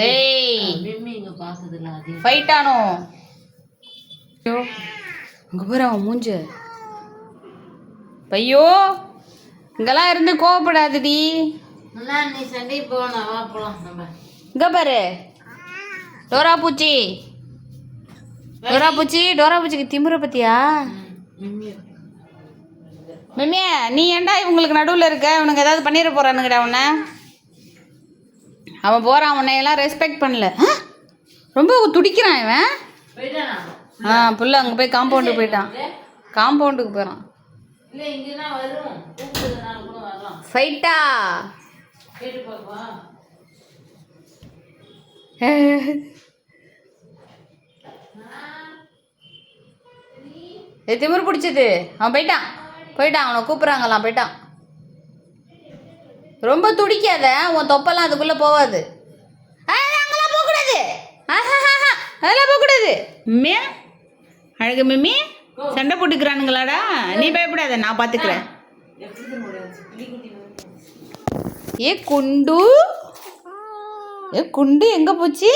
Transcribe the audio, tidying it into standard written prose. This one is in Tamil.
ஏய் இங்க பார்த்ததுல அது ஃபைட் ஆனோ. இங்க பாரு அவன் மூஞ்ச. ஐயோ இங்கெல்லாம் இருந்து கோவப்படாதடி. நீ சண்டை போனா வா போலாம் நம்ம. இங்க பாரு டோரா பூச்சி. டோரா பூச்சிக்கு திமிர பத்தியா? மிம்மியா நீ ஏன்டா இவங்களுக்கு நடுவில் இருக்க? இவனுக்கு ஏதாவது பண்ணிட போறானுங்கடா உன்னை. அவன் போகிறான், உன்னையெல்லாம் ரெஸ்பெக்ட் பண்ணல. ரொம்ப துடிக்கிறான் இவன். புள்ள அங்கே போய் காம்பவுண்டுக்கு போயிட்டான். காம்பவுண்டுக்கு போகிறான். ஃபைட்டா திமிரு பிடிச்சது. அவன் போயிட்டான். அவனை கூப்பிட்றாங்களாம். போயிட்டான். ரொம்ப துடிக்காத, உன் தொப்பெல்லாம் அதுக்குள்ளே போகாது. அங்கெல்லாம் போகக்கூடாது. அதெல்லாம் போகக்கூடாது. மிம்மியா அழகு மிம்மி சண்டை போட்டுக்கிறானுங்களாடா. நீ பயப்படாத, நான் பார்த்துக்கிறேன். குண்டு எங்கே போச்சு?